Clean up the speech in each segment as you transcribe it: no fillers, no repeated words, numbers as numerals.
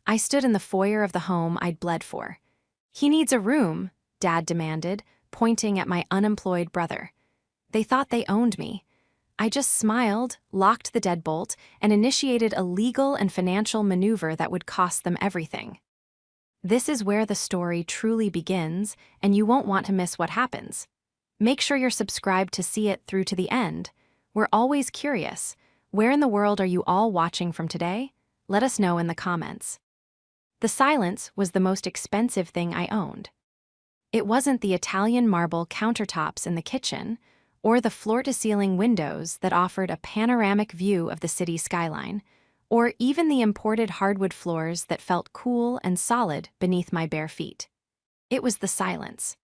I stood in the foyer of the home I'd bled for. "He needs a room," Dad demanded, pointing at my unemployed brother. They thought they owned me. I just smiled, locked the deadbolt, and initiated a legal and financial maneuver that would cost them everything. This is where the story truly begins, and you won't want to miss what happens. Make sure you're subscribed to see it through to the end. We're always curious. Where in the world are you all watching from today? Let us know in the comments. The silence was the most expensive thing I owned. It wasn't the Italian marble countertops in the kitchen, or the floor-to-ceiling windows that offered a panoramic view of the city skyline, or even the imported hardwood floors that felt cool and solid beneath my bare feet. It was the silence.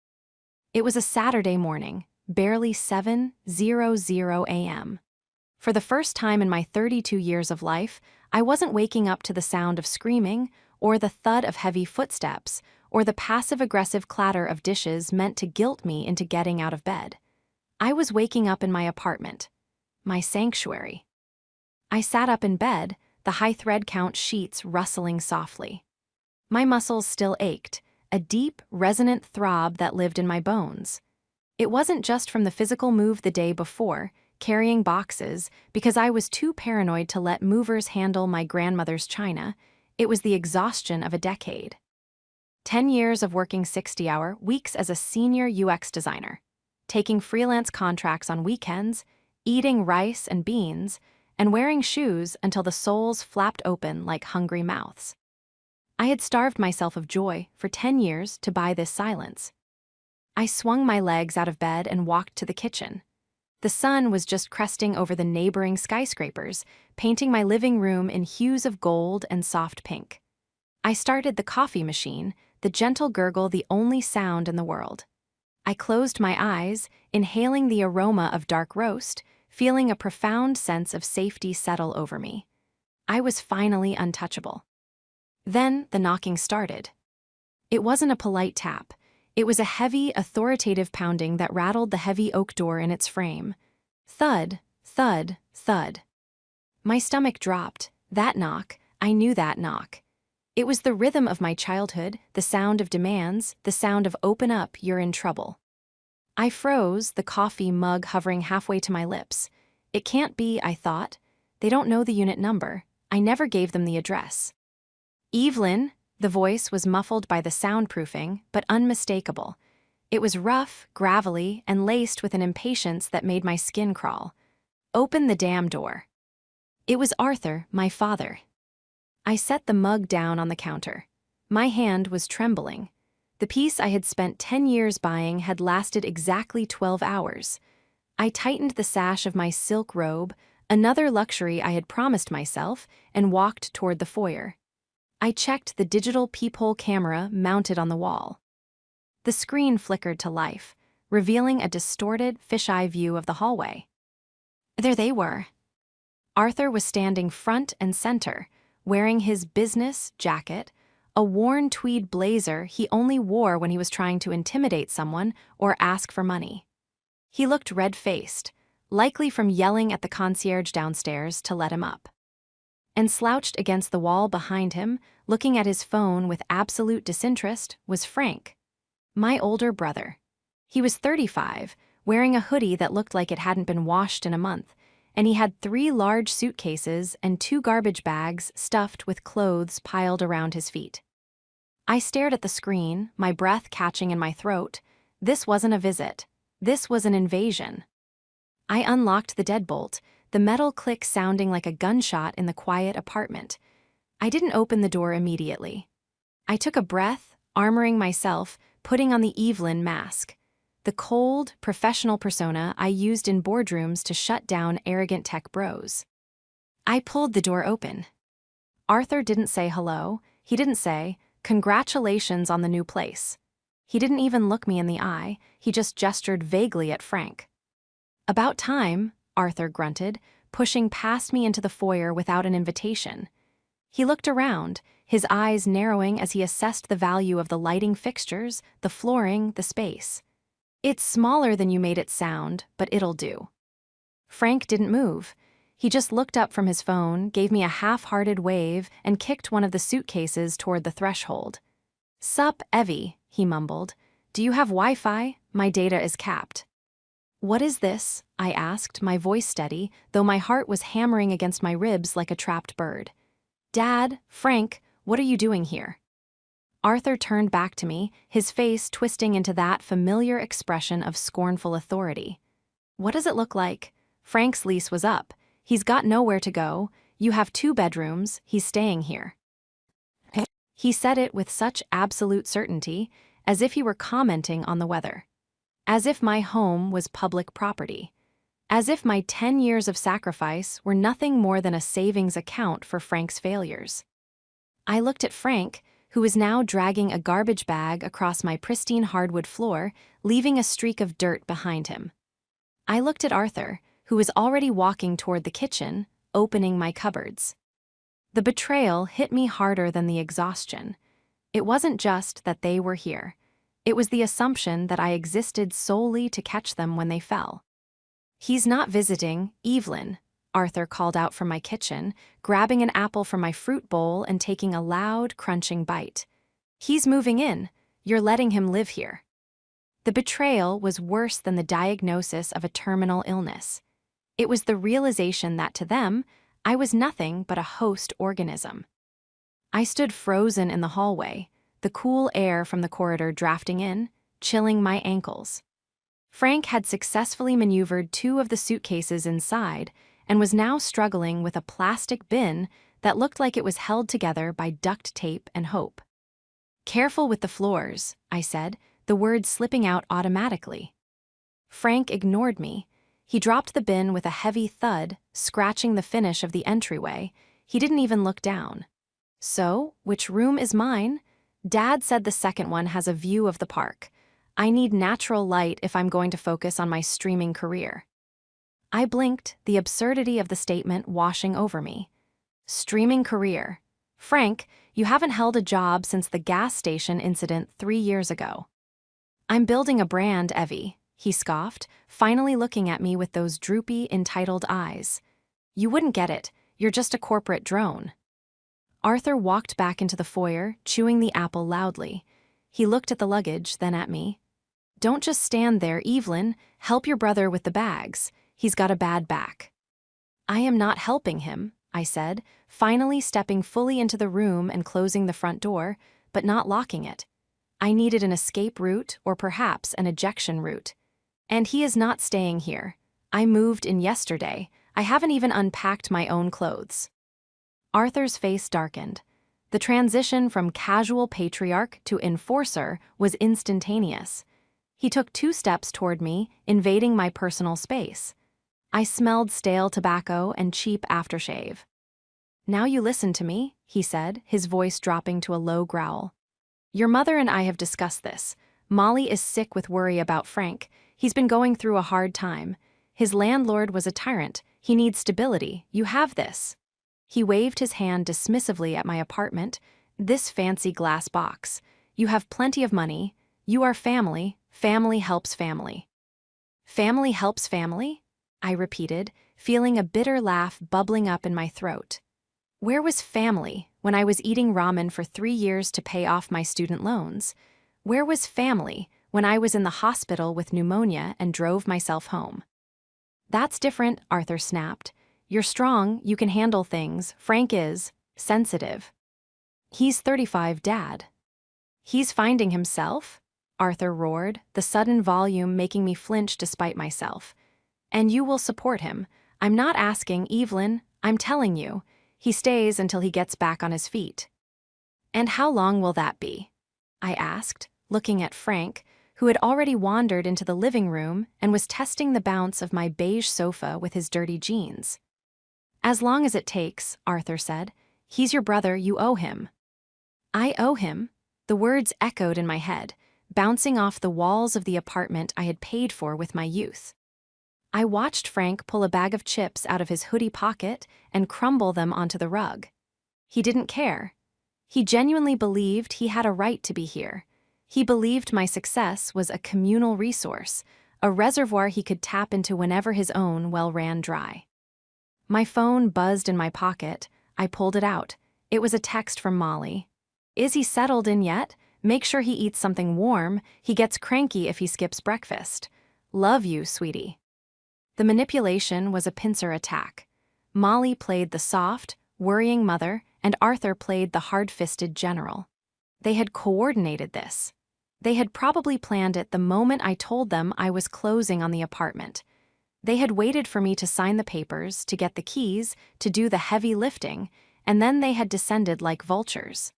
It was a Saturday morning, barely 7:00 a.m. For the first time in my 32 years of life, I wasn't waking up to the sound of screaming, or the thud of heavy footsteps, or the passive-aggressive clatter of dishes meant to guilt me into getting out of bed. I was waking up in my apartment, my sanctuary. I sat up in bed, the high thread count sheets rustling softly. My muscles still ached, a deep, resonant throb that lived in my bones. It wasn't just from the physical move the day before, carrying boxes, because I was too paranoid to let movers handle my grandmother's china. It was the exhaustion of a decade. 10 years of working 60-hour weeks as a senior UX designer, taking freelance contracts on weekends, eating rice and beans, and wearing shoes until the soles flapped open like hungry mouths. I had starved myself of joy for 10 years to buy this silence. I swung my legs out of bed and walked to the kitchen. The sun was just cresting over the neighboring skyscrapers, painting my living room in hues of gold and soft pink. I started the coffee machine, the gentle gurgle the only sound in the world. I closed my eyes, inhaling the aroma of dark roast, feeling a profound sense of safety settle over me. I was finally untouchable. Then the knocking started. It wasn't a polite tap. It was a heavy, authoritative pounding that rattled the heavy oak door in its frame. Thud, thud, thud. My stomach dropped. That knock, I knew that knock. It was the rhythm of my childhood, the sound of demands, the sound of "open up, you're in trouble." I froze, the coffee mug hovering halfway to my lips. It can't be, I thought. They don't know the unit number. I never gave them the address. "Evelyn," the voice was muffled by the soundproofing, but unmistakable. It was rough, gravelly, and laced with an impatience that made my skin crawl. "Open the damn door." It was Arthur, my father. I set the mug down on the counter. My hand was trembling. The piece I had spent 10 years buying had lasted exactly 12 hours. I tightened the sash of my silk robe, another luxury I had promised myself, and walked toward the foyer. I checked the digital peephole camera mounted on the wall. The screen flickered to life, revealing a distorted, fisheye view of the hallway. There they were. Arthur was standing front and center, wearing his business jacket, a worn tweed blazer he only wore when he was trying to intimidate someone or ask for money. He looked red-faced, likely from yelling at the concierge downstairs to let him up. And slouched against the wall behind him, looking at his phone with absolute disinterest, was Frank, my older brother. He was 35, wearing a hoodie that looked like it hadn't been washed in a month, and he had 3 large suitcases and 2 garbage bags stuffed with clothes piled around his feet. I stared at the screen, my breath catching in my throat. This wasn't a visit. This was an invasion. I unlocked the deadbolt, the metal click sounding like a gunshot in the quiet apartment. I didn't open the door immediately. I took a breath, armoring myself, putting on the Evelyn mask, the cold, professional persona I used in boardrooms to shut down arrogant tech bros. I pulled the door open. Arthur didn't say hello. He didn't say, "Congratulations on the new place." He didn't even look me in the eye. He just gestured vaguely at Frank. "About time," Arthur grunted, pushing past me into the foyer without an invitation. He looked around, his eyes narrowing as he assessed the value of the lighting fixtures, the flooring, the space. "It's smaller than you made it sound, but it'll do." Frank didn't move. He just looked up from his phone, gave me a half-hearted wave, and kicked one of the suitcases toward the threshold. "Sup, Evie," he mumbled. "Do you have Wi-Fi? My data is capped." "What is this?" I asked, my voice steady, though my heart was hammering against my ribs like a trapped bird. "Dad, Frank, what are you doing here?" Arthur turned back to me, his face twisting into that familiar expression of scornful authority. "What does it look like? Frank's lease was up. He's got nowhere to go. You have 2 bedrooms. He's staying here." He said it with such absolute certainty, as if he were commenting on the weather. As if my home was public property. As if my 10 years of sacrifice were nothing more than a savings account for Frank's failures. I looked at Frank, who was now dragging a garbage bag across my pristine hardwood floor, leaving a streak of dirt behind him. I looked at Arthur, who was already walking toward the kitchen, opening my cupboards. The betrayal hit me harder than the exhaustion. It wasn't just that they were here. It was the assumption that I existed solely to catch them when they fell. "He's not visiting, Evelyn," Arthur called out from my kitchen, grabbing an apple from my fruit bowl and taking a loud, crunching bite. "He's moving in. You're letting him live here." The betrayal was worse than the diagnosis of a terminal illness. It was the realization that to them, I was nothing but a host organism. I stood frozen in the hallway, the cool air from the corridor drafting in, chilling my ankles. Frank had successfully maneuvered 2 of the suitcases inside and was now struggling with a plastic bin that looked like it was held together by duct tape and hope. "Careful with the floors," I said, the words slipping out automatically. Frank ignored me. He dropped the bin with a heavy thud, scratching the finish of the entryway. He didn't even look down. "So, which room is mine?" "Dad said the second one has a view of the park. I need natural light if I'm going to focus on my streaming career." I blinked, the absurdity of the statement washing over me. Streaming career. Frank, you haven't held a job since the gas station incident 3 years ago. "I'm building a brand, Evie," he scoffed, finally looking at me with those droopy, entitled eyes. "You wouldn't get it. You're just a corporate drone." Arthur walked back into the foyer, chewing the apple loudly. He looked at the luggage, then at me. "Don't just stand there, Evelyn. Help your brother with the bags. He's got a bad back." "I am not helping him," I said, finally stepping fully into the room and closing the front door, but not locking it. I needed an escape route or perhaps an ejection route. "And he is not staying here. I moved in yesterday. I haven't even unpacked my own clothes." Arthur's face darkened. The transition from casual patriarch to enforcer was instantaneous. He took 2 steps toward me, invading my personal space. I smelled stale tobacco and cheap aftershave. "Now you listen to me," he said, his voice dropping to a low growl. "Your mother and I have discussed this. Molly is sick with worry about Frank. He's been going through a hard time. His landlord was a tyrant. He needs stability. You have this." He waved his hand dismissively at my apartment. "This fancy glass box. You have plenty of money. You are family. Family helps family." "Family helps family?" I repeated, feeling a bitter laugh bubbling up in my throat. Where was family when I was eating ramen for 3 years to pay off my student loans? Where was family when I was in the hospital with pneumonia and drove myself home? "That's different," Arthur snapped. "You're strong, you can handle things. Frank is sensitive." "He's 35, Dad." "He's finding himself?" Arthur roared, the sudden volume making me flinch despite myself. "And you will support him. I'm not asking, Evelyn, I'm telling you. He stays until he gets back on his feet." "And how long will that be?" I asked, looking at Frank, who had already wandered into the living room and was testing the bounce of my beige sofa with his dirty jeans. "As long as it takes," Arthur said. "He's your brother, you owe him." "I owe him?" The words echoed in my head, bouncing off the walls of the apartment I had paid for with my youth. I watched Frank pull a bag of chips out of his hoodie pocket and crumble them onto the rug. He didn't care. He genuinely believed he had a right to be here. He believed my success was a communal resource, a reservoir he could tap into whenever his own well ran dry. My phone buzzed in my pocket. I pulled it out. It was a text from Molly. "Is he settled in yet? Make sure he eats something warm. He gets cranky if he skips breakfast. Love you, sweetie." The manipulation was a pincer attack. Molly played the soft, worrying mother, and Arthur played the hard-fisted general. They had coordinated this. They had probably planned it the moment I told them I was closing on the apartment. They had waited for me to sign the papers, to get the keys, to do the heavy lifting, and then they had descended like vultures.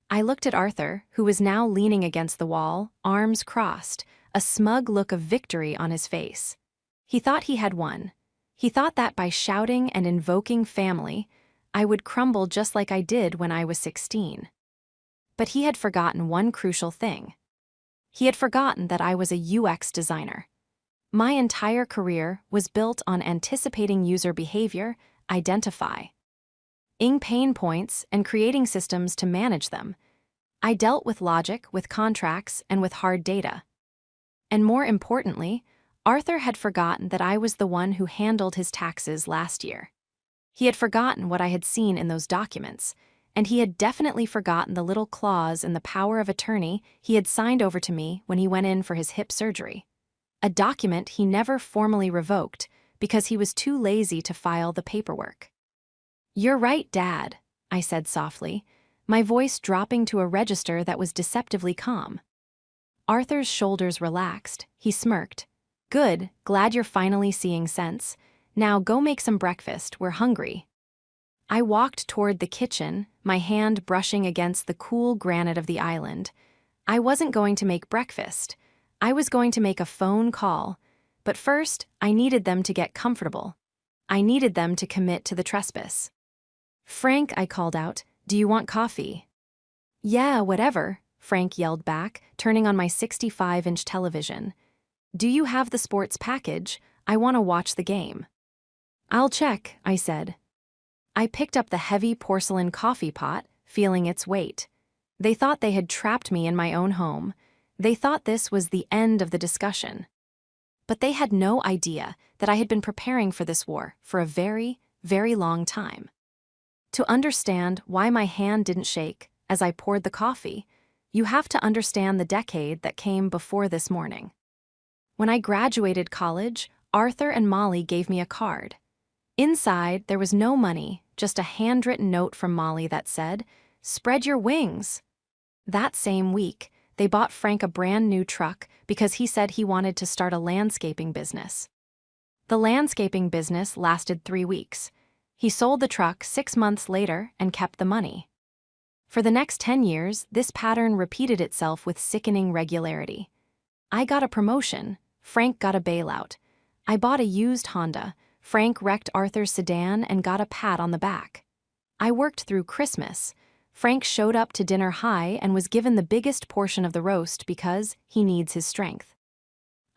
I looked at Arthur, who was now leaning against the wall, arms crossed, a smug look of victory on his face. He thought he had won. He thought that by shouting and invoking family, I would crumble just like I did when I was 16. But he had forgotten one crucial thing. He had forgotten that I was a UX designer. My entire career was built on anticipating user behavior, identifying pain points, and creating systems to manage them. I dealt with logic, with contracts, and with hard data. And more importantly, Arthur had forgotten that I was the one who handled his taxes last year. He had forgotten what I had seen in those documents, and he had definitely forgotten the little clause in the power of attorney he had signed over to me when he went in for his hip surgery. A document he never formally revoked because he was too lazy to file the paperwork. "You're right, Dad," I said softly, my voice dropping to a register that was deceptively calm. Arthur's shoulders relaxed. He smirked. "Good, glad you're finally seeing sense. Now go make some breakfast, we're hungry." I walked toward the kitchen, my hand brushing against the cool granite of the island. I wasn't going to make breakfast. I was going to make a phone call. But first, I needed them to get comfortable. I needed them to commit to the trespass. "Frank," I called out, "do you want coffee?" "Yeah, whatever," Frank yelled back, turning on my 65-inch television. "Do you have the sports package? I want to watch the game." "I'll check," I said. I picked up the heavy porcelain coffee pot, feeling its weight. They thought they had trapped me in my own home. They thought this was the end of the discussion. But they had no idea that I had been preparing for this war for a very, very long time. To understand why my hand didn't shake as I poured the coffee, you have to understand the decade that came before this morning. When I graduated college, Arthur and Molly gave me a card. Inside, there was no money, just a handwritten note from Molly that said, "Spread your wings." That same week, they bought Frank a brand new truck because he said he wanted to start a landscaping business. The landscaping business lasted 3 weeks. He sold the truck 6 months later and kept the money. For the next 10 years, this pattern repeated itself with sickening regularity. I got a promotion, Frank got a bailout. I bought a used Honda, Frank wrecked Arthur's sedan and got a pat on the back. I worked through Christmas. Frank showed up to dinner high and was given the biggest portion of the roast because he needs his strength.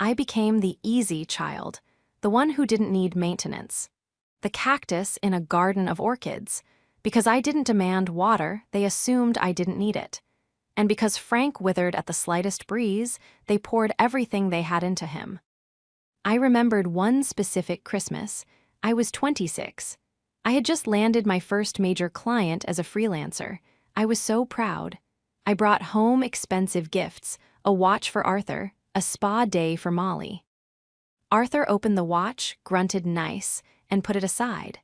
I became the easy child, the one who didn't need maintenance. The cactus in a garden of orchids. Because I didn't demand water, they assumed I didn't need it. And because Frank withered at the slightest breeze, they poured everything they had into him. I remembered one specific Christmas. I was 26. I had just landed my first major client as a freelancer. I was so proud. I brought home expensive gifts, a watch for Arthur, a spa day for Molly. Arthur opened the watch, grunted nice, and put it aside.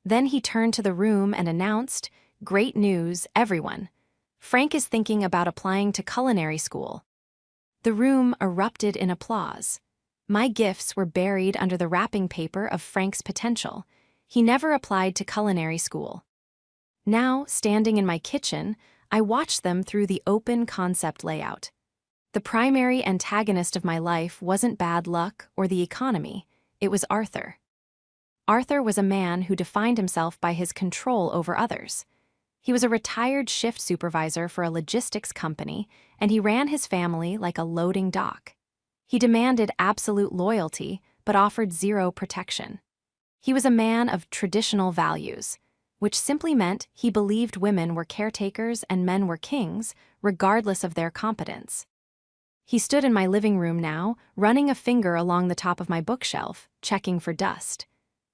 Then he turned to the room and announced, "Great news, everyone. Frank is thinking about applying to culinary school." The room erupted in applause. My gifts were buried under the wrapping paper of Frank's potential. He never applied to culinary school. Now, standing in my kitchen, I watched them through the open concept layout. The primary antagonist of my life wasn't bad luck or the economy, it was Arthur. Arthur was a man who defined himself by his control over others. He was a retired shift supervisor for a logistics company, and he ran his family like a loading dock. He demanded absolute loyalty, but offered zero protection. He was a man of traditional values, which simply meant he believed women were caretakers and men were kings, regardless of their competence. He stood in my living room now, running a finger along the top of my bookshelf, checking for dust.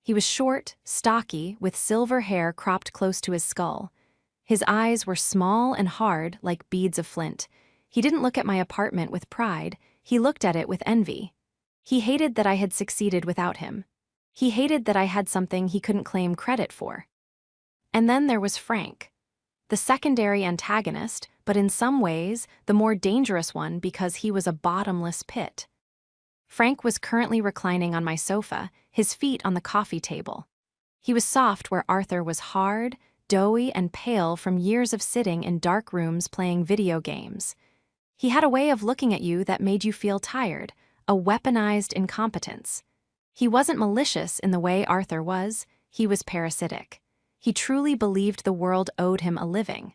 He was short, stocky, with silver hair cropped close to his skull. His eyes were small and hard, like beads of flint. He didn't look at my apartment with pride, he looked at it with envy. He hated that I had succeeded without him. He hated that I had something he couldn't claim credit for. And then there was Frank. The secondary antagonist, but in some ways, the more dangerous one because he was a bottomless pit. Frank was currently reclining on my sofa, his feet on the coffee table. He was soft where Arthur was hard, doughy, and pale from years of sitting in dark rooms playing video games. He had a way of looking at you that made you feel tired, a weaponized incompetence. He wasn't malicious in the way Arthur was, he was parasitic. He truly believed the world owed him a living.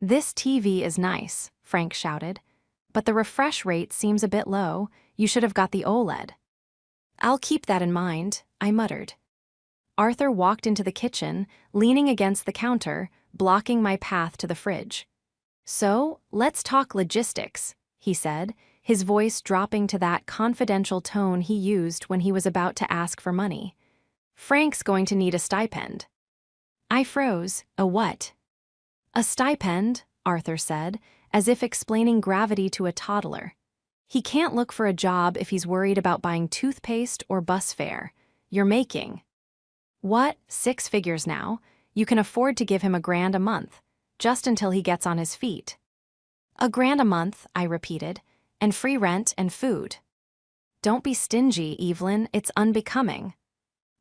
"This TV is nice," Frank shouted, "but the refresh rate seems a bit low. You should have got the OLED." "I'll keep that in mind," I muttered. Arthur walked into the kitchen, leaning against the counter, blocking my path to the fridge. "So, let's talk logistics," he said, his voice dropping to that confidential tone he used when he was about to ask for money. "Frank's going to need a stipend." I froze. "A what?" "A stipend," Arthur said, as if explaining gravity to a toddler. "He can't look for a job if he's worried about buying toothpaste or bus fare. You're making—" "What, 6 figures now? You can afford to give him $1,000 a month, just until he gets on his feet." $1,000 a month," I repeated, "and free rent and food." "Don't be stingy, Evelyn, it's unbecoming."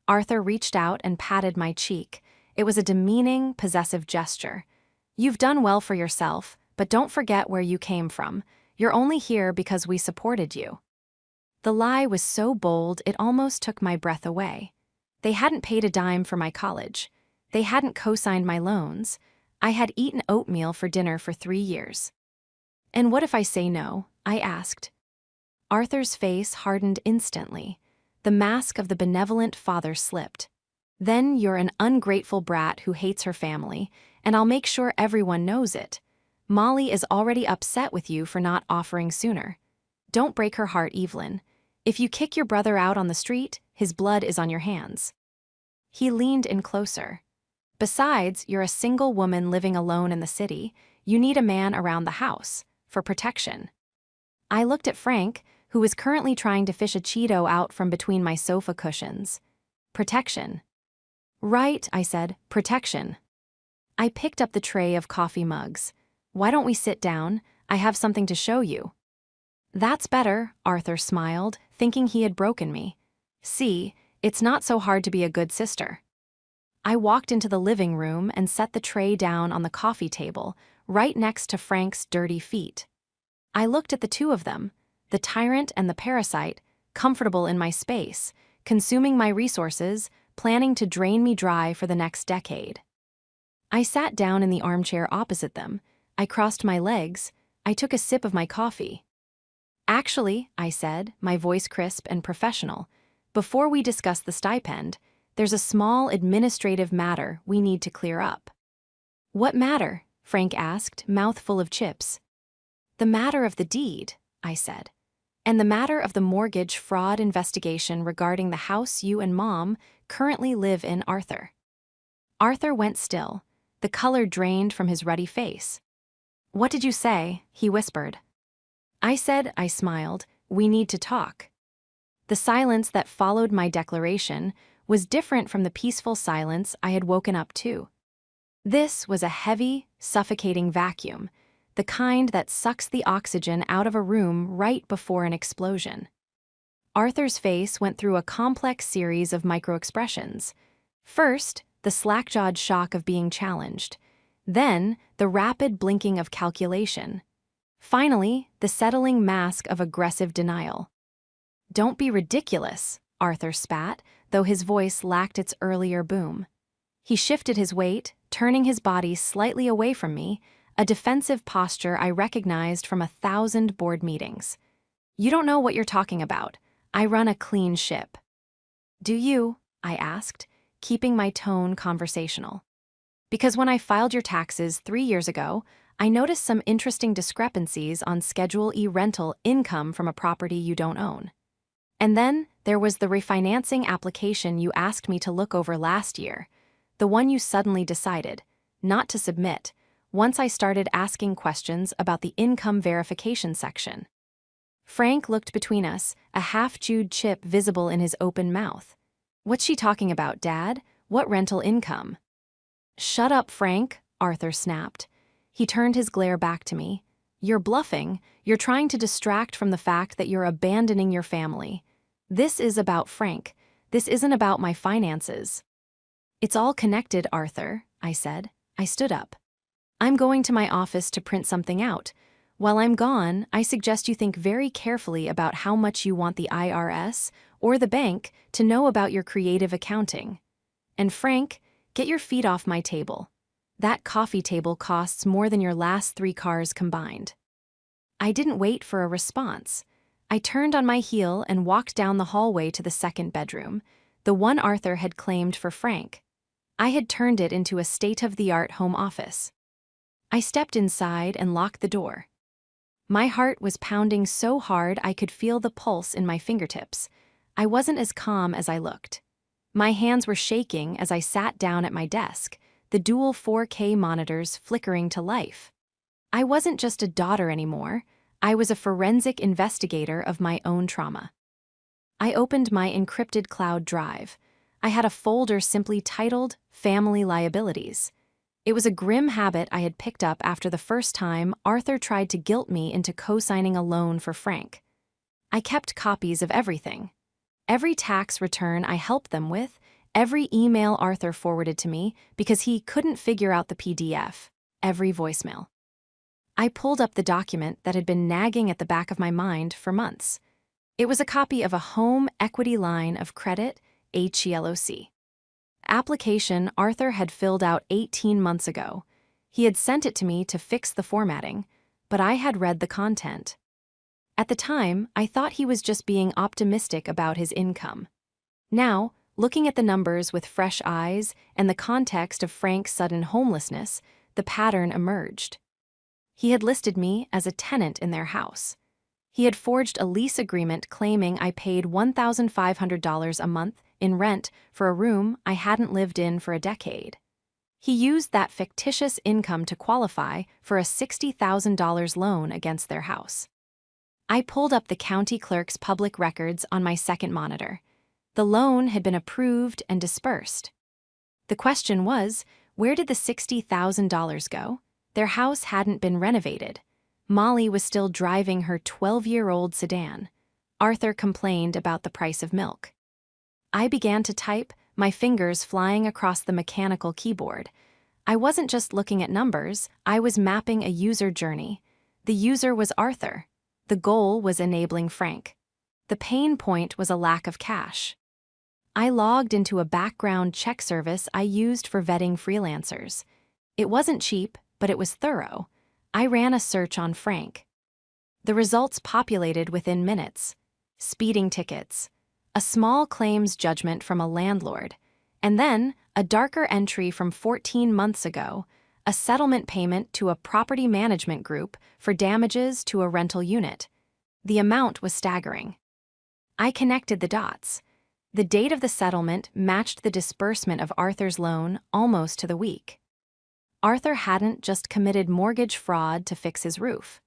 Arthur reached out and patted my cheek. It was a demeaning, possessive gesture. "You've done well for yourself, but don't forget where you came from. You're only here because we supported you." The lie was so bold it almost took my breath away. They hadn't paid a dime for my college. They hadn't co-signed my loans. I had eaten oatmeal for dinner for 3 years. "And what if I say no?" I asked. Arthur's face hardened instantly. The mask of the benevolent father slipped. "Then you're an ungrateful brat who hates her family, and I'll make sure everyone knows it. Molly is already upset with you for not offering sooner. Don't break her heart, Evelyn. If you kick your brother out on the street, his blood is on your hands." He leaned in closer. "Besides, you're a single woman living alone in the city. You need a man around the house, for protection." I looked at Frank, who was currently trying to fish a Cheeto out from between my sofa cushions. "Protection." "Right," I said, "protection." I picked up the tray of coffee mugs. "Why don't we sit down? I have something to show you." "That's better," Arthur smiled, thinking he had broken me. "See, it's not so hard to be a good sister." I walked into the living room and set the tray down on the coffee table, right next to Frank's dirty feet. I looked at the two of them, the tyrant and the parasite, comfortable in my space, consuming my resources, planning to drain me dry for the next decade. I sat down in the armchair opposite them. I crossed my legs. I took a sip of my coffee. "Actually," I said, my voice crisp and professional, "before we discuss the stipend, there's a small administrative matter we need to clear up." "What matter?" Frank asked, mouth full of chips. "The matter of the deed," I said, "and the matter of the mortgage fraud investigation regarding the house you and Mom currently live in, Arthur." Arthur went still. The color drained from his ruddy face. "What did you say?" he whispered. "I said," I smiled, "we need to talk." The silence that followed my declaration was different from the peaceful silence I had woken up to. This was a heavy, suffocating vacuum, the kind that sucks the oxygen out of a room right before an explosion. Arthur's face went through a complex series of microexpressions. First, the slack-jawed shock of being challenged. Then, the rapid blinking of calculation. Finally, the settling mask of aggressive denial. "Don't be ridiculous," Arthur spat, though his voice lacked its earlier boom. He shifted his weight, turning his body slightly away from me, a defensive posture I recognized from 1,000 board meetings. "You don't know what you're talking about. I run a clean ship." "Do you?" I asked, keeping my tone conversational. "Because when I filed your taxes 3 years ago, I noticed some interesting discrepancies on Schedule E rental income from a property you don't own." And then there was the refinancing application you asked me to look over last year, the one you suddenly decided not to submit once I started asking questions about the income verification section. Frank looked between us, a half-chewed chip visible in his open mouth. What's she talking about, Dad? What rental income? Shut up, Frank, Arthur snapped. He turned his glare back to me. You're bluffing. You're trying to distract from the fact that you're abandoning your family. This is about Frank. This isn't about my finances. It's all connected, Arthur, I said. I stood up. I'm going to my office to print something out. While I'm gone, I suggest you think very carefully about how much you want the IRS or the bank to know about your creative accounting. And Frank, get your feet off my table. That coffee table costs more than your last 3 cars combined. I didn't wait for a response. I turned on my heel and walked down the hallway to the second bedroom, the one Arthur had claimed for Frank. I had turned it into a state-of-the-art home office. I stepped inside and locked the door. My heart was pounding so hard I could feel the pulse in my fingertips. I wasn't as calm as I looked. My hands were shaking as I sat down at my desk, the dual 4K monitors flickering to life. I wasn't just a daughter anymore. I was a forensic investigator of my own trauma. I opened my encrypted cloud drive. I had a folder simply titled Family Liabilities. It was a grim habit I had picked up after the first time Arthur tried to guilt me into co-signing a loan for Frank. I kept copies of everything. Every tax return I helped them with, every email Arthur forwarded to me because he couldn't figure out the PDF, every voicemail. I pulled up the document that had been nagging at the back of my mind for months. It was a copy of a home equity line of credit, HELOC. Application Arthur had filled out 18 months ago. He had sent it to me to fix the formatting, but I had read the content. At the time, I thought he was just being optimistic about his income. Now, looking at the numbers with fresh eyes and the context of Frank's sudden homelessness, the pattern emerged. He had listed me as a tenant in their house. He had forged a lease agreement claiming I paid $1,500 a month in rent for a room I hadn't lived in for a decade. He used that fictitious income to qualify for a $60,000 loan against their house. I pulled up the county clerk's public records on my second monitor. The loan had been approved and dispersed. The question was, where did the $60,000 go? Their house hadn't been renovated. Molly was still driving her 12-year-old sedan. Arthur complained about the price of milk. I began to type, my fingers flying across the mechanical keyboard. I wasn't just looking at numbers, I was mapping a user journey. The user was Arthur. The goal was enabling Frank. The pain point was a lack of cash. I logged into a background check service I used for vetting freelancers. It wasn't cheap, but it was thorough. I ran a search on Frank. The results populated within minutes. Speeding tickets, a small claims judgment from a landlord, and then a darker entry from 14 months ago, a settlement payment to a property management group for damages to a rental unit. The amount was staggering. I connected the dots. The date of the settlement matched the disbursement of Arthur's loan almost to the week. Arthur hadn't just committed mortgage fraud to fix his roof.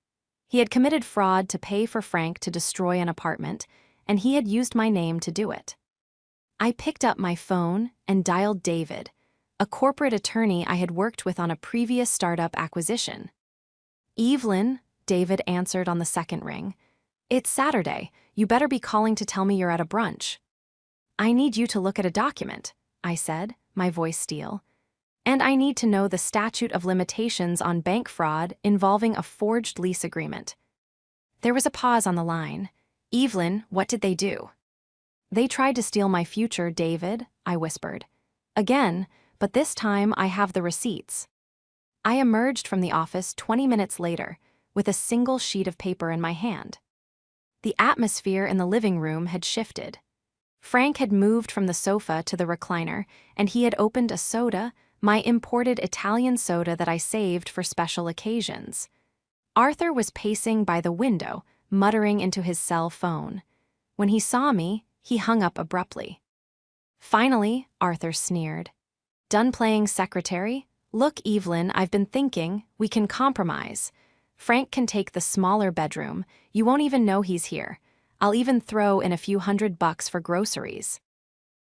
He had committed fraud to pay for Frank to destroy an apartment, and he had used my name to do it. I picked up my phone and dialed David, a corporate attorney I had worked with on a previous startup acquisition. Evelyn, David answered on the second ring. It's Saturday. You better be calling to tell me you're at a brunch. I need you to look at a document, I said, my voice steel. And I need to know the statute of limitations on bank fraud involving a forged lease agreement. There was a pause on the line. Evelyn, what did they do? They tried to steal my future, David, I whispered. Again, but this time I have the receipts. I emerged from the office 20 minutes later, with a single sheet of paper in my hand. The atmosphere in the living room had shifted. Frank had moved from the sofa to the recliner, and he had opened a soda, my imported Italian soda that I saved for special occasions. Arthur was pacing by the window, muttering into his cell phone. When he saw me, he hung up abruptly. Finally, Arthur sneered. Done playing secretary? Look, Evelyn, I've been thinking, we can compromise. Frank can take the smaller bedroom, you won't even know he's here. I'll even throw in a few $100 for groceries.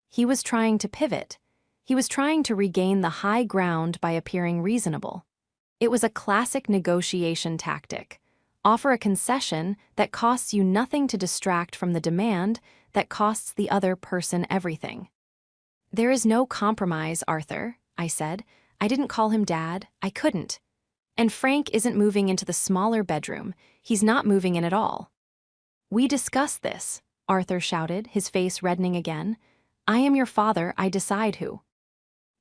He was trying to pivot. He was trying to regain the high ground by appearing reasonable. It was a classic negotiation tactic. Offer a concession that costs you nothing to distract from the demand that costs the other person everything. There is no compromise, Arthur, I said. I didn't call him Dad. I couldn't. And Frank isn't moving into the smaller bedroom. He's not moving in at all. We discussed this, Arthur shouted, his face reddening again. I am your father, I decide who.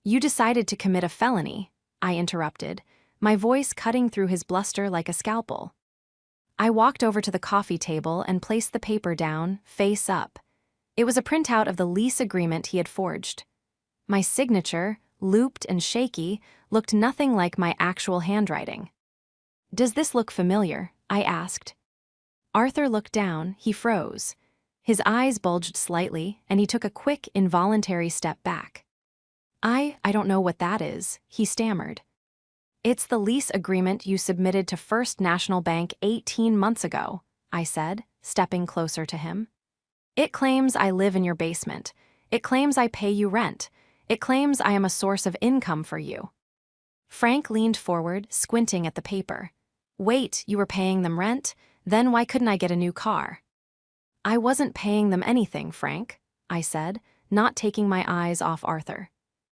You decided to commit a felony, I interrupted, my voice cutting through his bluster like a scalpel. I walked over to the coffee table and placed the paper down, face up. It was a printout of the lease agreement he had forged. My signature, looped and shaky, looked nothing like my actual handwriting. Does this look familiar? I asked. Arthur looked down, he froze. His eyes bulged slightly, and he took a quick, involuntary step back. I don't know what that is, he stammered. It's the lease agreement you submitted to First National Bank 18 months ago, I said, stepping closer to him. It claims I live in your basement. It claims I pay you rent. It claims I am a source of income for you. Frank leaned forward, squinting at the paper. Wait, you were paying them rent? Then why couldn't I get a new car? I wasn't paying them anything, Frank, I said, not taking my eyes off Arthur.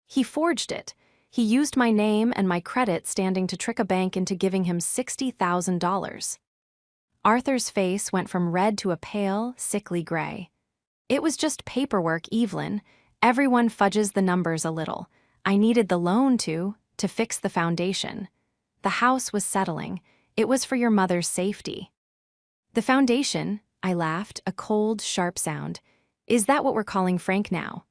He forged it. He used my name and my credit standing to trick a bank into giving him $60,000. Arthur's face went from red to a pale, sickly gray. It was just paperwork, Evelyn. Everyone fudges the numbers a little. I needed the loan to fix the foundation. The house was settling. It was for your mother's safety. The foundation, I laughed, a cold, sharp sound. Is that what we're calling Frank now?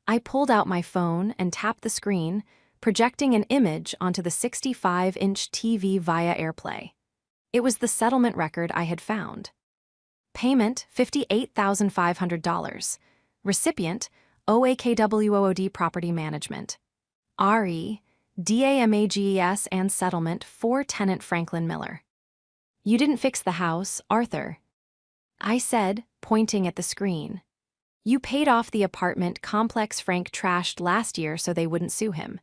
I pulled out my phone and tapped the screen, projecting an image onto the 65-inch TV via AirPlay. It was the settlement record I had found. Payment, $58,500. Recipient, OAKWOOD Property Management. RE, DAMAGES and Settlement for Tenant Franklin Miller. You didn't fix the house, Arthur, I said, pointing at the screen. You paid off the apartment complex Frank trashed last year so they wouldn't sue him.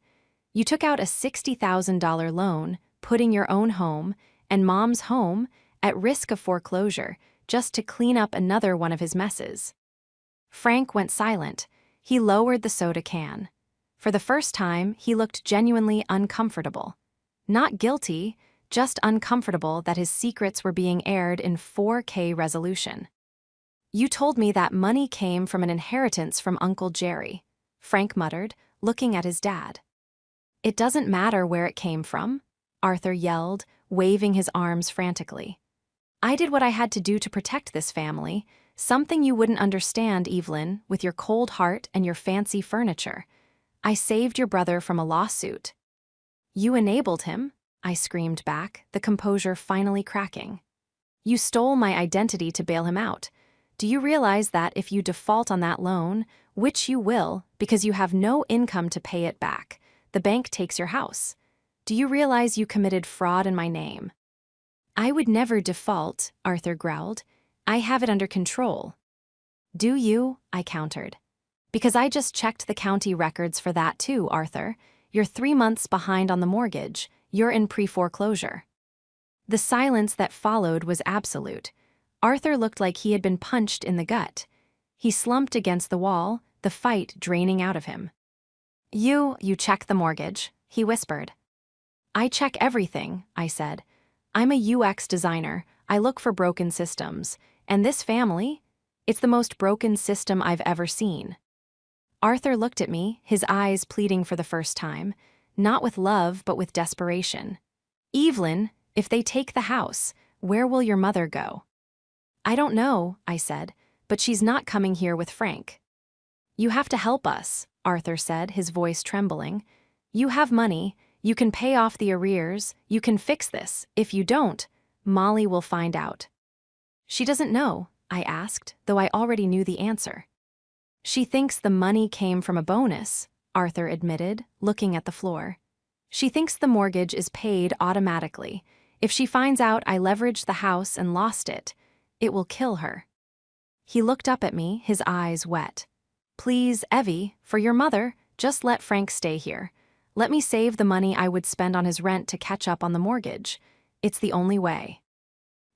You took out a $60,000 loan, putting your own home and Mom's home at risk of foreclosure just to clean up another one of his messes. Frank went silent. He lowered the soda can. For the first time, he looked genuinely uncomfortable. Not guilty, just uncomfortable that his secrets were being aired in 4K resolution. You told me that money came from an inheritance from Uncle Jerry, Frank muttered, looking at his dad. It doesn't matter where it came from, Arthur yelled, waving his arms frantically. I did what I had to do to protect this family, something you wouldn't understand, Evelyn, with your cold heart and your fancy furniture. I saved your brother from a lawsuit. You enabled him, I screamed back, the composure finally cracking. You stole my identity to bail him out. Do you realize that if you default on that loan, which you will because you have no income to pay it back, the bank takes your house? Do you realize you committed fraud in my name? I would never default, Arthur growled. I have it under control. Do you? I countered. Because I just checked the county records for that too, Arthur. You're 3 months behind on the mortgage. You're in pre-foreclosure. The silence that followed was absolute. Arthur looked like he had been punched in the gut. He slumped against the wall, the fight draining out of him. You check the mortgage, he whispered. I check everything, I said. I'm a UX designer. I look for broken systems. And this family? It's the most broken system I've ever seen. Arthur looked at me, his eyes pleading for the first time, not with love but with desperation. Evelyn, if they take the house, where will your mother go? I don't know, I said, but she's not coming here with Frank. You have to help us, Arthur said, his voice trembling. You have money, you can pay off the arrears, you can fix this. If you don't, Molly will find out. She doesn't know, I asked, though I already knew the answer. She thinks the money came from a bonus, Arthur admitted, looking at the floor. She thinks the mortgage is paid automatically. If she finds out I leveraged the house and lost it, it will kill her. He looked up at me, his eyes wet. Please, Evie, for your mother, just let Frank stay here. Let me save the money I would spend on his rent to catch up on the mortgage. It's the only way.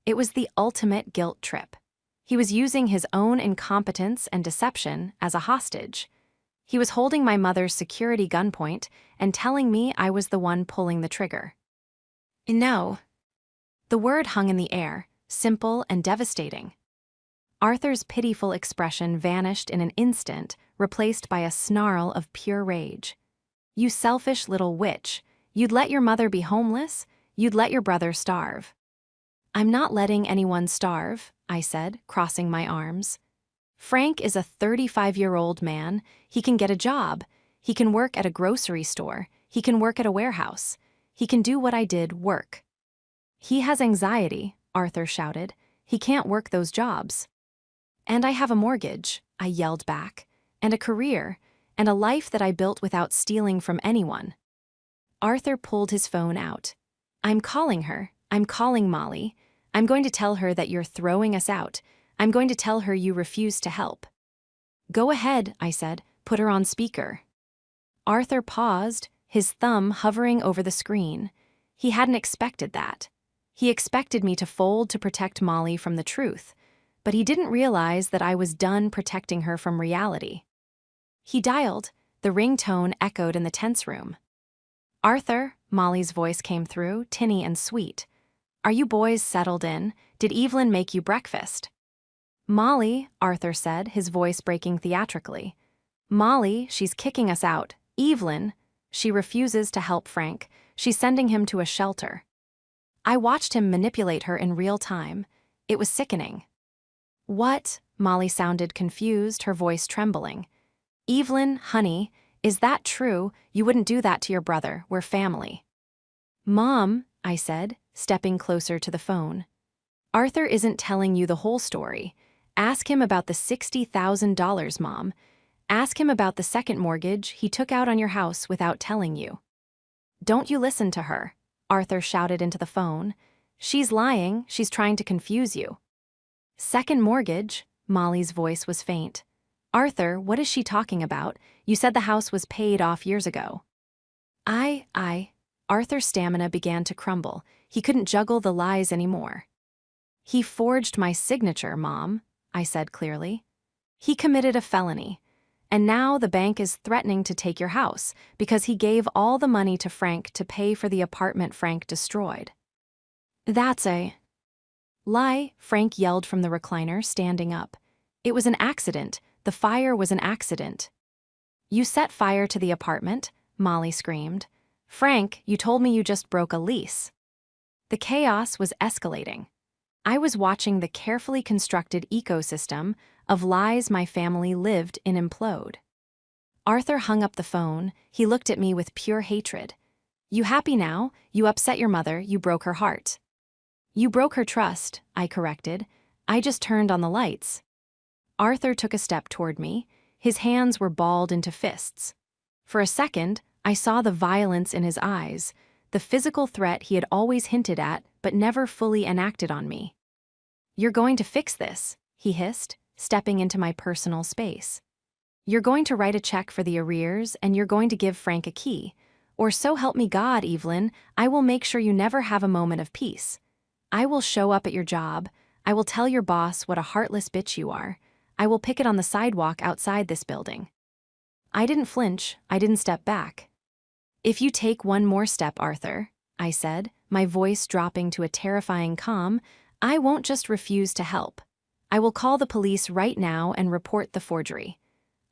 It was the ultimate guilt trip. He was using his own incompetence and deception as a hostage. He was holding my mother's security gunpoint and telling me I was the one pulling the trigger. No. The word hung in the air, simple and devastating. Arthur's pitiful expression vanished in an instant, replaced by a snarl of pure rage. You selfish little witch. You'd let your mother be homeless? You'd let your brother starve. I'm not letting anyone starve, I said, crossing my arms. Frank is a 35-year-old man. He can get a job. He can work at a grocery store. He can work at a warehouse. He can do what I did, work. He has anxiety, Arthur shouted. He can't work those jobs. And I have a mortgage, I yelled back, and a career, and a life that I built without stealing from anyone. Arthur pulled his phone out. I'm calling her. I'm calling Molly. I'm going to tell her that you're throwing us out. I'm going to tell her you refuse to help. Go ahead, I said. Put her on speaker. Arthur paused, his thumb hovering over the screen. He hadn't expected that. He expected me to fold to protect Molly from the truth, but he didn't realize that I was done protecting her from reality. He dialed. The ringtone echoed in the tense room. Arthur, Molly's voice came through, tinny and sweet. Are you boys settled in? Did Evelyn make you breakfast? Molly, Arthur said, his voice breaking theatrically. Molly, she's kicking us out. Evelyn, she refuses to help Frank. She's sending him to a shelter. I watched him manipulate her in real time. It was sickening. What? Molly sounded confused, her voice trembling. Evelyn, honey, is that true? You wouldn't do that to your brother. We're family. Mom, I said, stepping closer to the phone. Arthur isn't telling you the whole story. Ask him about the $60,000, Mom. Ask him about the second mortgage he took out on your house without telling you. Don't you listen to her, Arthur shouted into the phone. She's lying. She's trying to confuse you. Second mortgage, Molly's voice was faint. Arthur, what is she talking about? You said the house was paid off years ago. Arthur's stamina began to crumble. He couldn't juggle the lies anymore. He forged my signature, Mom, I said clearly. He committed a felony. And now the bank is threatening to take your house because he gave all the money to Frank to pay for the apartment Frank destroyed. That's a lie, Frank yelled from the recliner, standing up. It was an accident. The fire was an accident. You set fire to the apartment? Molly screamed. Frank, you told me you just broke a lease. The chaos was escalating. I was watching the carefully constructed ecosystem of lies my family lived in implode. Arthur hung up the phone. He looked at me with pure hatred. You happy now? You upset your mother. You broke her heart. You broke her trust, I corrected. I just turned on the lights. Arthur took a step toward me. His hands were balled into fists. For a second, I saw the violence in his eyes, the physical threat he had always hinted at but never fully enacted on me. You're going to fix this, he hissed, stepping into my personal space. You're going to write a check for the arrears and you're going to give Frank a key. Or so help me God, Evelyn, I will make sure you never have a moment of peace. I will show up at your job. I will tell your boss what a heartless bitch you are. I will picket on the sidewalk outside this building. I didn't flinch. I didn't step back. If you take one more step, Arthur, I said, my voice dropping to a terrifying calm, I won't just refuse to help. I will call the police right now and report the forgery.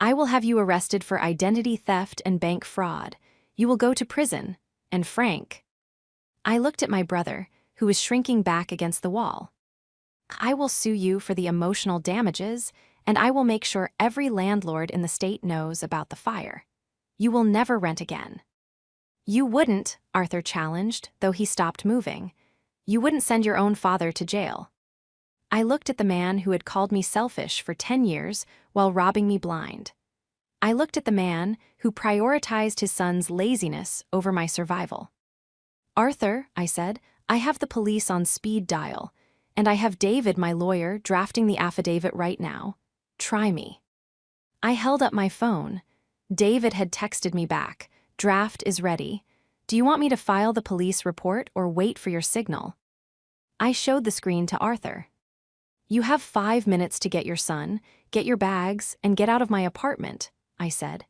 I will have you arrested for identity theft and bank fraud. You will go to prison. And Frank. I looked at my brother, who was shrinking back against the wall. I will sue you for the emotional damages, and I will make sure every landlord in the state knows about the fire. You will never rent again. You wouldn't, Arthur challenged, though he stopped moving. You wouldn't send your own father to jail. I looked at the man who had called me selfish for 10 years while robbing me blind. I looked at the man who prioritized his son's laziness over my survival. Arthur, I said, I have the police on speed dial, and I have David, my lawyer, drafting the affidavit right now. Try me. I held up my phone. David had texted me back. Draft is ready. Do you want me to file the police report or wait for your signal? I showed the screen to Arthur. You have 5 minutes to get your son, get your bags, and get out of my apartment, I said.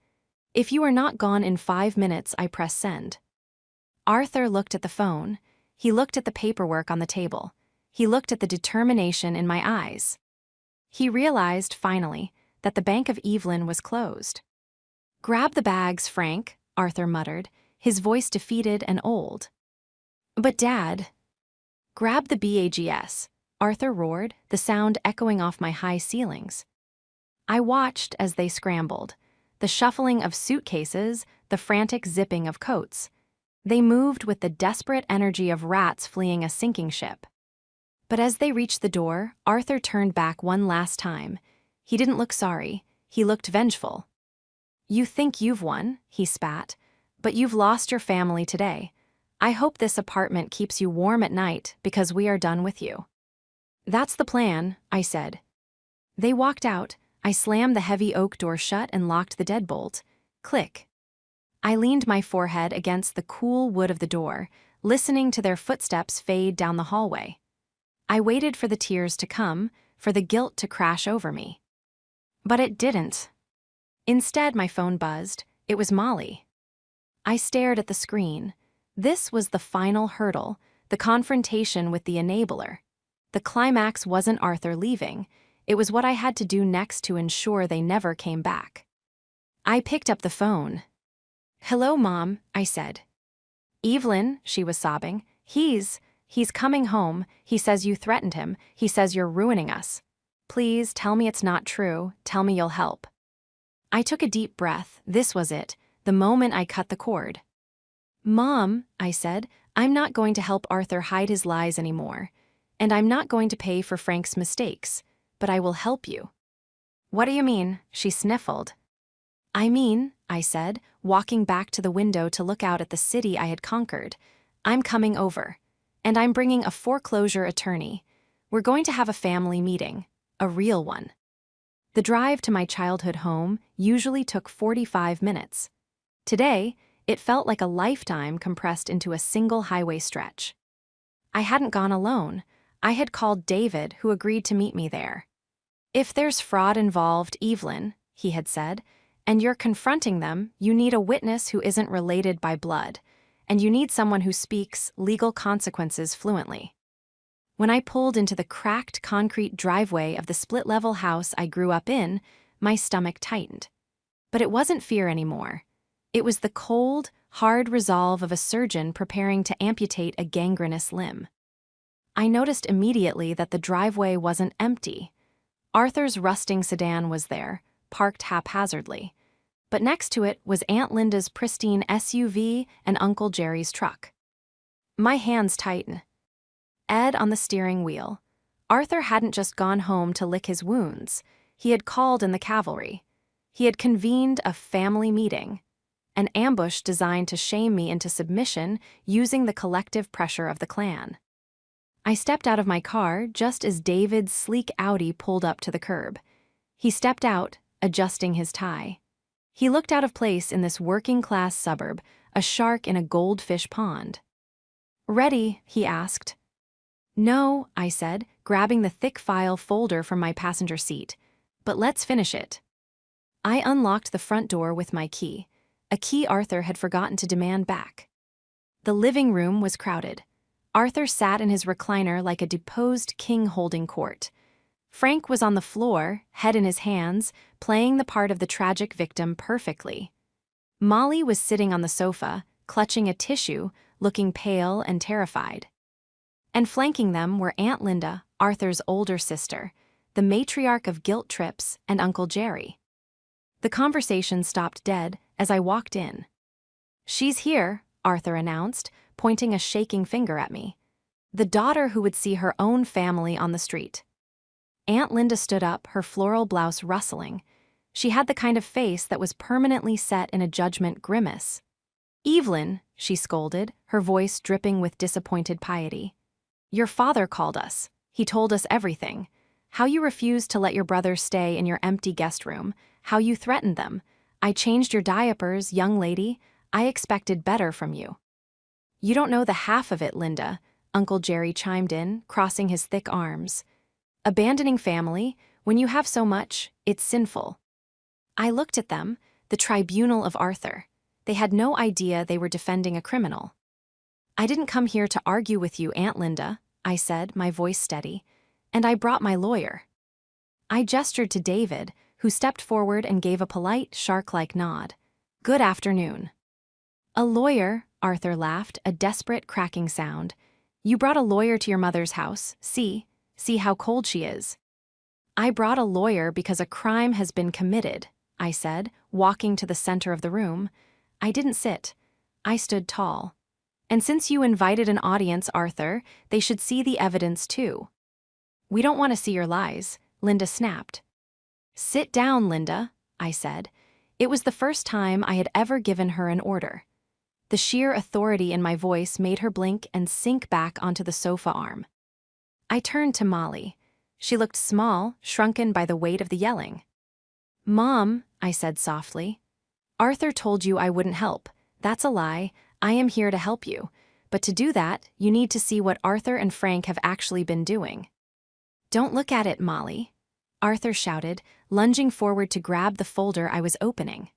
If you are not gone in 5 minutes, I press send. Arthur looked at the phone. He looked at the paperwork on the table. He looked at the determination in my eyes. He realized, finally, that the Bank of Evelyn was closed. Grab the bags, Frank, Arthur muttered, his voice defeated and old. But Dad. Grab the bags, Arthur roared, the sound echoing off my high ceilings. I watched as they scrambled, the shuffling of suitcases, the frantic zipping of coats. They moved with the desperate energy of rats fleeing a sinking ship. But as they reached the door, Arthur turned back one last time. He didn't look sorry. He looked vengeful. You think you've won, he spat, but you've lost your family today. I hope this apartment keeps you warm at night because we are done with you. That's the plan, I said. They walked out. I slammed the heavy oak door shut and locked the deadbolt. Click. I leaned my forehead against the cool wood of the door, listening to their footsteps fade down the hallway. I waited for the tears to come, for the guilt to crash over me. But it didn't. Instead, my phone buzzed. It was Molly. I stared at the screen. This was the final hurdle, the confrontation with the enabler. The climax wasn't Arthur leaving. It was what I had to do next to ensure they never came back. I picked up the phone. Hello, Mom, I said. Evelyn, she was sobbing. He's coming home. He says you threatened him. He says you're ruining us. Please tell me it's not true. Tell me you'll help. I took a deep breath. This was it, the moment I cut the cord. Mom, I said, I'm not going to help Arthur hide his lies anymore. And I'm not going to pay for Frank's mistakes, but I will help you. What do you mean? She sniffled. I mean, I said, walking back to the window to look out at the city I had conquered. I'm coming over. And I'm bringing a foreclosure attorney. We're going to have a family meeting, a real one. The drive to my childhood home usually took 45 minutes. Today, it felt like a lifetime compressed into a single highway stretch. I hadn't gone alone. I had called David, who agreed to meet me there. If there's fraud involved, Evelyn, he had said, and you're confronting them, you need a witness who isn't related by blood, and you need someone who speaks legal consequences fluently. When I pulled into the cracked concrete driveway of the split-level house I grew up in, my stomach tightened. But it wasn't fear anymore. It was the cold, hard resolve of a surgeon preparing to amputate a gangrenous limb. I noticed immediately that the driveway wasn't empty. Arthur's rusting sedan was there, parked haphazardly. But next to it was Aunt Linda's pristine SUV and Uncle Jerry's truck. My hands tightened. Ed on the steering wheel. Arthur hadn't just gone home to lick his wounds. He had called in the cavalry. He had convened a family meeting, an ambush designed to shame me into submission using the collective pressure of the clan. I stepped out of my car just as David's sleek Audi pulled up to the curb. He stepped out, adjusting his tie. He looked out of place in this working-class suburb, a shark in a goldfish pond. Ready? He asked. No, I said, grabbing the thick file folder from my passenger seat. But let's finish it. I unlocked the front door with my key, a key Arthur had forgotten to demand back. The living room was crowded. Arthur sat in his recliner like a deposed king holding court. Frank was on the floor, head in his hands, playing the part of the tragic victim perfectly. Molly was sitting on the sofa, clutching a tissue, looking pale and terrified. And flanking them were Aunt Linda, Arthur's older sister, the matriarch of guilt trips, and Uncle Jerry. The conversation stopped dead as I walked in. She's here, Arthur announced, pointing a shaking finger at me. The daughter who would see her own family on the street. Aunt Linda stood up, her floral blouse rustling. She had the kind of face that was permanently set in a judgment grimace. "Evelyn," she scolded, her voice dripping with disappointed piety. "Your father called us. He told us everything. How you refused to let your brothers stay in your empty guest room, how you threatened them. I changed your diapers, young lady. I expected better from you." "You don't know the half of it, Linda," Uncle Jerry chimed in, crossing his thick arms. "Abandoning family, when you have so much, it's sinful." I looked at them, the tribunal of Arthur. They had no idea they were defending a criminal. "I didn't come here to argue with you, Aunt Linda," I said, my voice steady, "and I brought my lawyer." I gestured to David, who stepped forward and gave a polite, shark-like nod. "Good afternoon." "A lawyer," Arthur laughed, a desperate cracking sound. "You brought a lawyer to your mother's house. See how cold she is." "I brought a lawyer because a crime has been committed," I said, walking to the center of the room. I didn't sit. I stood tall. "And since you invited an audience, Arthur, they should see the evidence too." "We don't want to see your lies," Linda snapped. "Sit down, Linda," I said. It was the first time I had ever given her an order. The sheer authority in my voice made her blink and sink back onto the sofa arm. I turned to Molly. She looked small, shrunken by the weight of the yelling. "Mom," I said softly, "Arthur told you I wouldn't help. That's a lie. I am here to help you. But to do that, you need to see what Arthur and Frank have actually been doing." "Don't look at it, Molly," Arthur shouted, lunging forward to grab the folder I was opening.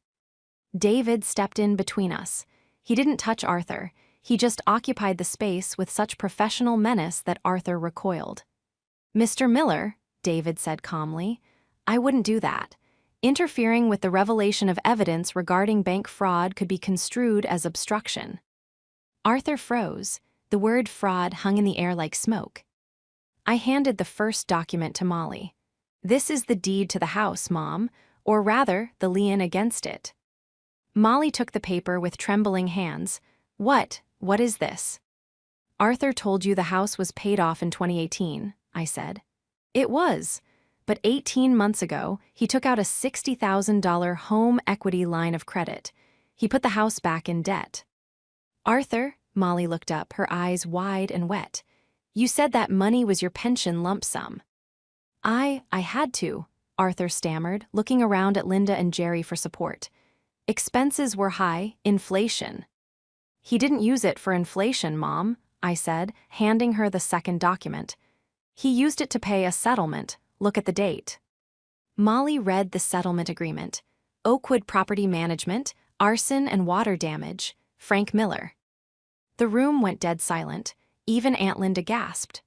David stepped in between us. He didn't touch Arthur. He just occupied the space with such professional menace that Arthur recoiled. "Mr. Miller," David said calmly, "I wouldn't do that. Interfering with the revelation of evidence regarding bank fraud could be construed as obstruction." Arthur froze. The word fraud hung in the air like smoke. I handed the first document to Molly. "This is the deed to the house, Mom, or rather, the lien against it." Molly took the paper with trembling hands. What is this?" "Arthur told you the house was paid off in 2018, I said. "It was. But 18 months ago, he took out a $60,000 home equity line of credit. He put the house back in debt." "Arthur," Molly looked up, her eyes wide and wet. "You said that money was your pension lump sum." I had to," Arthur stammered, looking around at Linda and Jerry for support. "Expenses were high, inflation." "He didn't use it for inflation, Mom," I said, handing her the second document. "He used it to pay a settlement. Look at the date." Molly read the settlement agreement. "Oakwood Property Management, arson and water damage, Frank Miller." The room went dead silent. Even Aunt Linda gasped.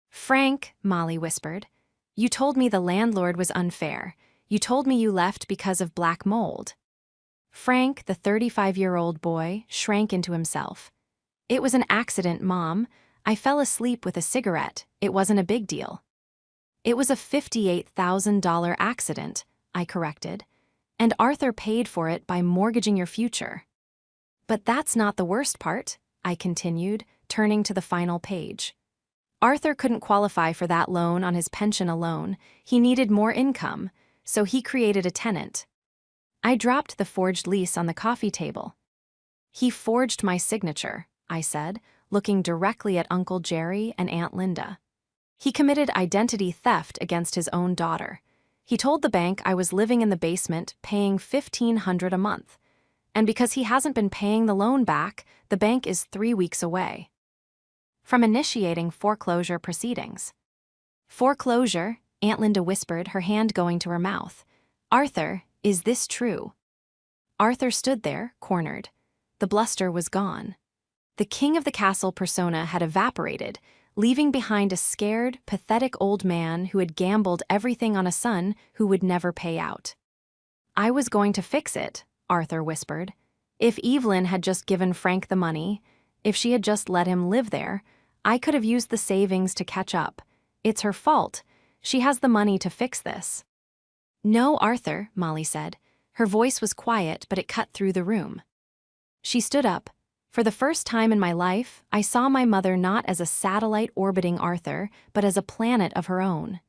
"Frank," Molly whispered, "you told me the landlord was unfair. You told me you left because of black mold." Frank, the 35-year-old boy, shrank into himself. "It was an accident, Mom. I fell asleep with a cigarette. It wasn't a big deal." "It was a $58,000 accident," I corrected. "And Arthur paid for it by mortgaging your future." "But that's not the worst part," I continued, turning to the final page. "Arthur couldn't qualify for that loan on his pension alone. He needed more income, so he created a tenant." I dropped the forged lease on the coffee table. "He forged my signature," I said, looking directly at Uncle Jerry and Aunt Linda. "He committed identity theft against his own daughter. He told the bank I was living in the basement, paying $1,500 a month. And because he hasn't been paying the loan back, the bank is 3 weeks away from initiating foreclosure proceedings." "Foreclosure?" Aunt Linda whispered, her hand going to her mouth. "Arthur, is this true?" Arthur stood there, cornered. The bluster was gone. The king of the castle persona had evaporated, leaving behind a scared, pathetic old man who had gambled everything on a son who would never pay out. "I was going to fix it," Arthur whispered. "If Evelyn had just given Frank the money, if she had just let him live there, I could have used the savings to catch up. It's her fault. She has the money to fix this." "No, Arthur," Molly said. Her voice was quiet, but it cut through the room. She stood up. For the first time in my life, I saw my mother not as a satellite orbiting Arthur, but as a planet of her own.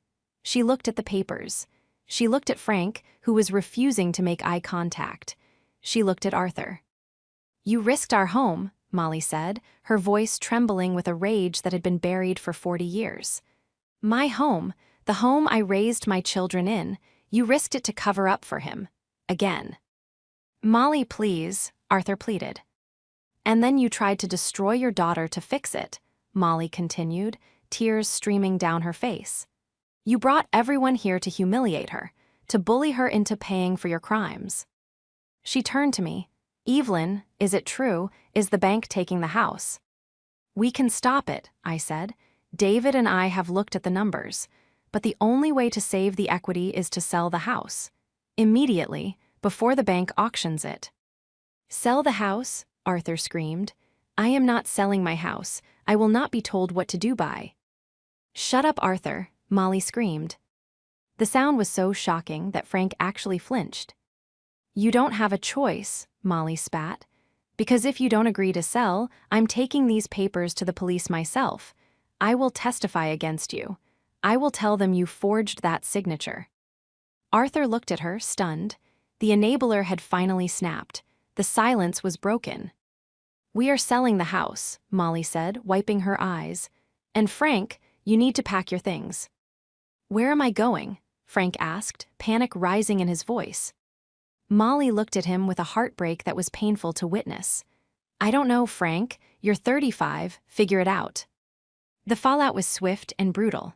She looked at the papers. She looked at Frank, who was refusing to make eye contact. She looked at Arthur. "You risked our home," Molly said, her voice trembling with a rage that had been buried for 40 years. "My home, the home I raised my children in, you risked it to cover up for him. Again." "Molly, please," Arthur pleaded. "And then you tried to destroy your daughter to fix it," Molly continued, tears streaming down her face. "You brought everyone here to humiliate her, to bully her into paying for your crimes." She turned to me. "Evelyn, is it true? Is the bank taking the house?" "We can stop it," I said. "David and I have looked at the numbers. But the only way to save the equity is to sell the house. Immediately, before the bank auctions it." "Sell the house?" Arthur screamed. "I am not selling my house. I will not be told what to do by." "Shut up, Arthur," Molly screamed. The sound was so shocking that Frank actually flinched. "You don't have a choice," Molly spat. "Because if you don't agree to sell, I'm taking these papers to the police myself. I will testify against you. I will tell them you forged that signature." Arthur looked at her, stunned. The enabler had finally snapped. The silence was broken. "We are selling the house," Molly said, wiping her eyes. "And Frank, you need to pack your things." "Where am I going?" Frank asked, panic rising in his voice. Molly looked at him with a heartbreak that was painful to witness. "I don't know, Frank. You're 35, figure it out." The fallout was swift and brutal.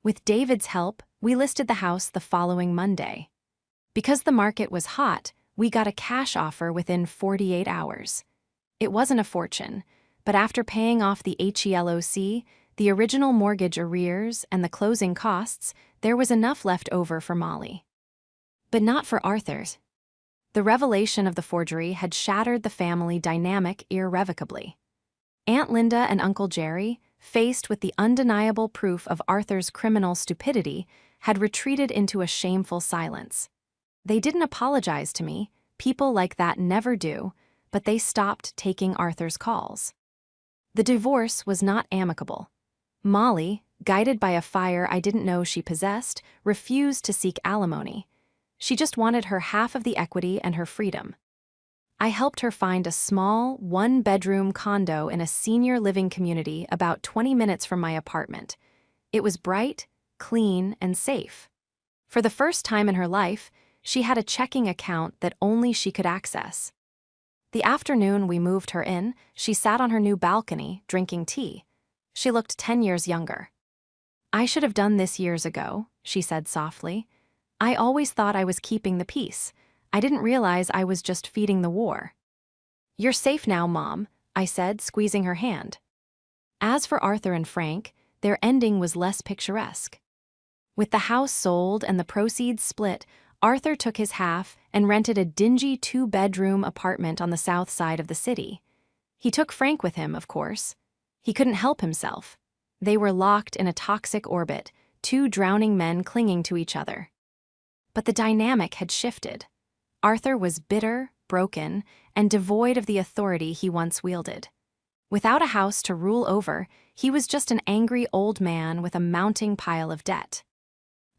With David's help, we listed the house the following Monday. Because the market was hot, we got a cash offer within 48 hours. It wasn't a fortune, but after paying off the HELOC, the original mortgage arrears, and the closing costs, there was enough left over for Molly. But not for Arthur's. The revelation of the forgery had shattered the family dynamic irrevocably. Aunt Linda and Uncle Jerry, faced with the undeniable proof of Arthur's criminal stupidity, had retreated into a shameful silence. They didn't apologize to me, people like that never do, but they stopped taking Arthur's calls. The divorce was not amicable. Molly, guided by a fire I didn't know she possessed, refused to seek alimony. She just wanted her half of the equity and her freedom. I helped her find a small, one-bedroom condo in a senior living community about 20 minutes from my apartment. It was bright, clean, and safe. For the first time in her life, she had a checking account that only she could access. The afternoon we moved her in, she sat on her new balcony, drinking tea. She looked 10 years younger. "I should have done this years ago," she said softly. "I always thought I was keeping the peace. I didn't realize I was just feeding the war." "You're safe now, Mom," I said, squeezing her hand. As for Arthur and Frank, their ending was less picturesque. With the house sold and the proceeds split, Arthur took his half and rented a dingy 2-bedroom apartment on the south side of the city. He took Frank with him, of course. He couldn't help himself. They were locked in a toxic orbit, two drowning men clinging to each other. But the dynamic had shifted. Arthur was bitter, broken, and devoid of the authority he once wielded. Without a house to rule over, he was just an angry old man with a mounting pile of debt.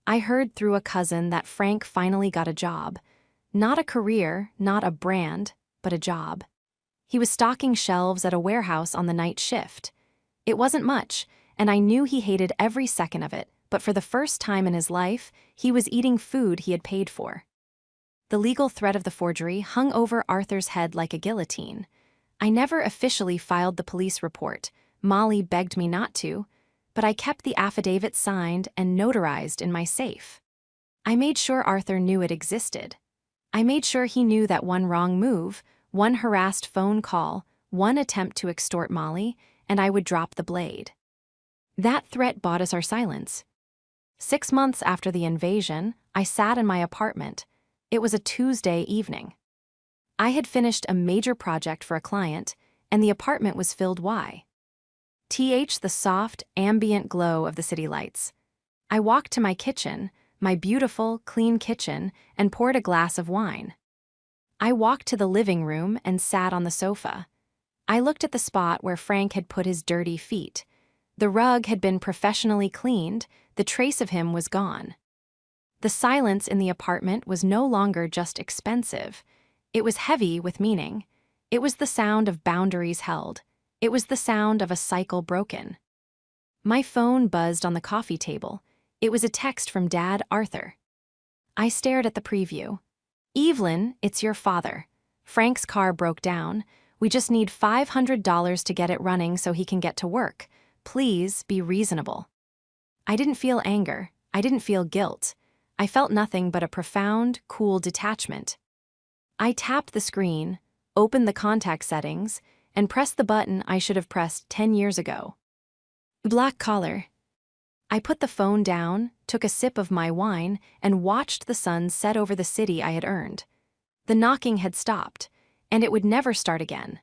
I heard through a cousin that Frank finally got a job. Not a career, not a brand, but a job. He was stocking shelves at a warehouse on the night shift. It wasn't much, and I knew he hated every second of it, but for the first time in his life, he was eating food he had paid for. The legal threat of the forgery hung over Arthur's head like a guillotine. I never officially filed the police report. Molly begged me not to, but I kept the affidavit signed and notarized in my safe. I made sure Arthur knew it existed. I made sure he knew that one wrong move, one harassed phone call, one attempt to extort Molly, and I would drop the blade. That threat bought us our silence. 6 months after the invasion, I sat in my apartment. It was a Tuesday evening. I had finished a major project for a client, and the apartment was filled the soft, ambient glow of the city lights. I walked to my kitchen, my beautiful, clean kitchen, and poured a glass of wine. I walked to the living room and sat on the sofa. I looked at the spot where Frank had put his dirty feet. The rug had been professionally cleaned, the trace of him was gone. The silence in the apartment was no longer just expensive. It was heavy with meaning. It was the sound of boundaries held. It was the sound of a cycle broken. My phone buzzed on the coffee table. It was a text from Dad Arthur. I stared at the preview. "Evelyn, it's your father. Frank's car broke down. We just need $500 to get it running so he can get to work. Please be reasonable." I didn't feel anger. I didn't feel guilt. I felt nothing but a profound, cool detachment. I tapped the screen, opened the contact settings, and pressed the button I should have pressed 10 years ago. Black collar. I put the phone down, took a sip of my wine, and watched the sun set over the city I had earned. The knocking had stopped, and it would never start again.